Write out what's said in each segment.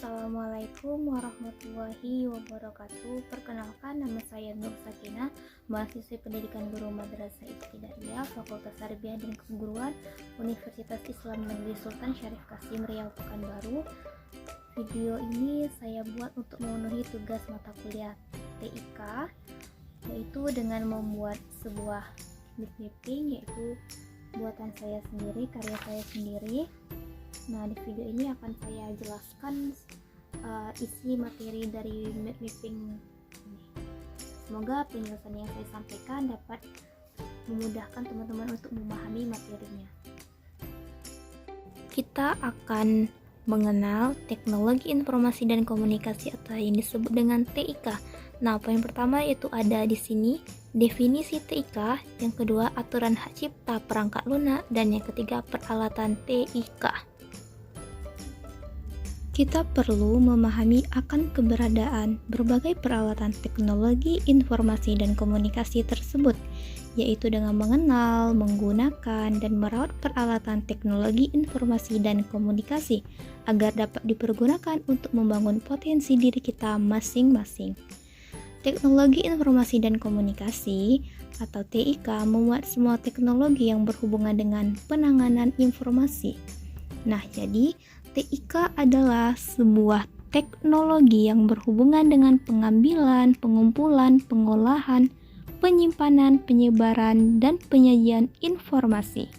Assalamualaikum warahmatullahi wabarakatuh. Perkenalkan, nama saya Nur Sakinah, mahasiswi pendidikan guru Madrasah Ibtidaiyah Fakultas Tarbiyah dan Keguruan Universitas Islam Negeri Sultan Syarif Kasim, Riau, Pekanbaru. Video ini saya buat untuk memenuhi tugas mata kuliah TIK, yaitu dengan membuat sebuah mapping, yaitu buatan saya sendiri, karya saya sendiri. Nah, di video ini akan saya jelaskan isi materi dari mapping ini. Semoga penjelasan yang saya sampaikan dapat memudahkan teman-teman untuk memahami materinya. Kita akan mengenal teknologi informasi dan komunikasi atau yang disebut dengan TIK. Nah, poin pertama yaitu ada di sini definisi TIK, yang kedua aturan hak cipta perangkat lunak, dan yang ketiga peralatan TIK. Kita perlu memahami akan keberadaan berbagai peralatan teknologi informasi dan komunikasi tersebut, yaitu dengan mengenal, menggunakan, dan merawat peralatan teknologi informasi dan komunikasi agar dapat dipergunakan untuk membangun potensi diri kita masing-masing. Teknologi informasi dan komunikasi atau TIK memuat semua teknologi yang berhubungan dengan penanganan informasi. Nah, jadi TIK adalah sebuah teknologi yang berhubungan dengan pengambilan, pengumpulan, pengolahan, penyimpanan, penyebaran, dan penyajian informasi.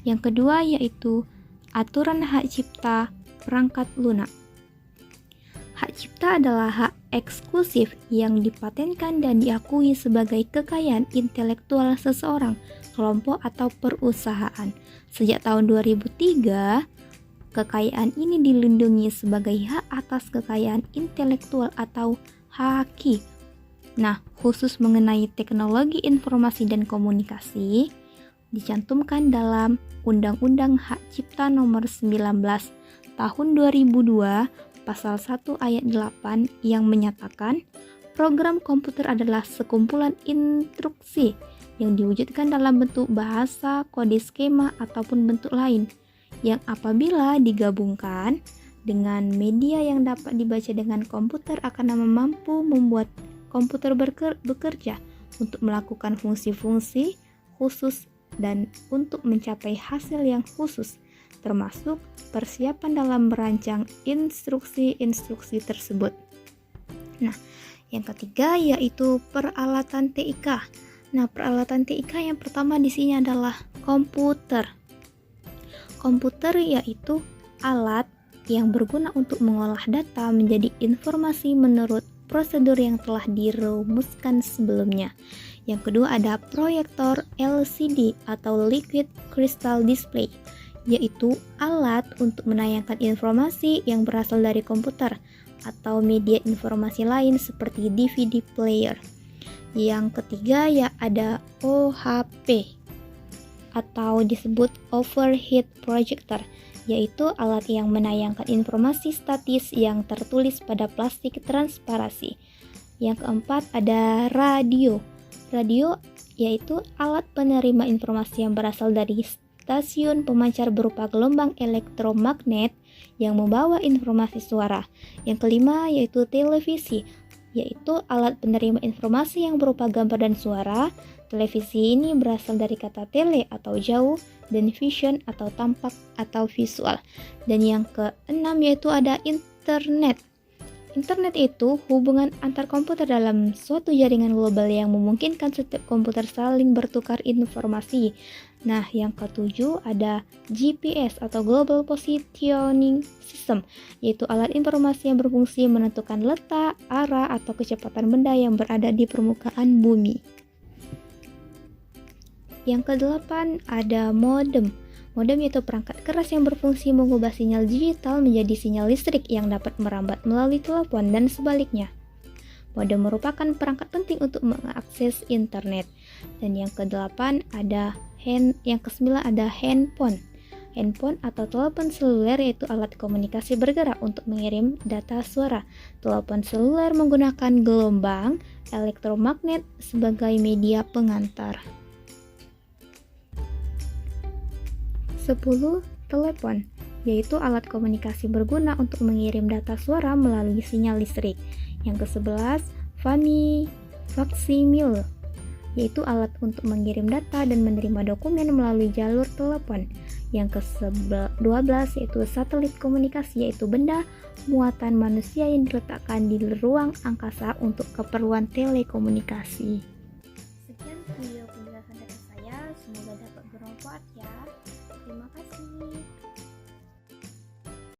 Yang kedua yaitu aturan hak cipta perangkat lunak. Hak cipta adalah hak eksklusif yang dipatenkan dan diakui sebagai kekayaan intelektual seseorang, kelompok, atau perusahaan. Sejak tahun 2003, kekayaan ini dilindungi sebagai hak atas kekayaan intelektual atau HAKI. Nah, khusus mengenai teknologi informasi dan komunikasi, dicantumkan dalam Undang-Undang Hak Cipta Nomor 19 Tahun 2002, Pasal 1 Ayat 8 yang menyatakan program komputer adalah sekumpulan instruksi yang diwujudkan dalam bentuk bahasa, kode skema, ataupun bentuk lain, yang apabila digabungkan dengan media yang dapat dibaca dengan komputer akan mampu membuat komputer bekerja untuk melakukan fungsi-fungsi khusus dan untuk mencapai hasil yang khusus, termasuk persiapan dalam merancang instruksi-instruksi tersebut. Nah, yang ketiga yaitu peralatan TIK. Nah, peralatan TIK yang pertama di sini adalah komputer. Komputer yaitu alat yang berguna untuk mengolah data menjadi informasi menurut prosedur yang telah dirumuskan sebelumnya. Yang kedua ada proyektor LCD atau Liquid Crystal Display, yaitu alat untuk menayangkan informasi yang berasal dari komputer atau media informasi lain seperti DVD player. Yang ketiga ya ada OHP atau disebut overhead projector, yaitu alat yang menayangkan informasi statis yang tertulis pada plastik transparasi. Yang keempat ada radio. Radio yaitu alat penerima informasi yang berasal dari stasiun pemancar berupa gelombang elektromagnet yang membawa informasi suara. Yang kelima yaitu televisi, yaitu alat penerima informasi yang berupa gambar dan suara. Televisi ini berasal dari kata tele atau jauh dan vision atau tampak atau visual. Dan yang keenam yaitu ada internet. Internet itu hubungan antar komputer dalam suatu jaringan global yang memungkinkan setiap komputer saling bertukar informasi. Nah, yang ketujuh ada GPS atau Global Positioning System, yaitu alat informasi yang berfungsi menentukan letak, arah, atau kecepatan benda yang berada di permukaan bumi. Yang kedelapan ada modem. Modem yaitu perangkat keras yang berfungsi mengubah sinyal digital menjadi sinyal listrik yang dapat merambat melalui telepon dan sebaliknya. Modem merupakan perangkat penting untuk mengakses internet. Dan yang kedelapan ada yang kesembilan ada handphone. Handphone atau telepon seluler yaitu alat komunikasi bergerak untuk mengirim data suara. Telepon seluler menggunakan gelombang elektromagnet sebagai media pengantar. 10. Telepon, yaitu alat komunikasi berguna untuk mengirim data suara melalui sinyal listrik. Yang ke-11, faksimil, yaitu alat untuk mengirim data dan menerima dokumen melalui jalur telepon. Yang ke-12 yaitu satelit komunikasi, yaitu benda muatan manusia yang diletakkan di ruang angkasa untuk keperluan telekomunikasi. Sekian video penjelasan dari saya, semoga dapat bermanfaat ya. Terima kasih.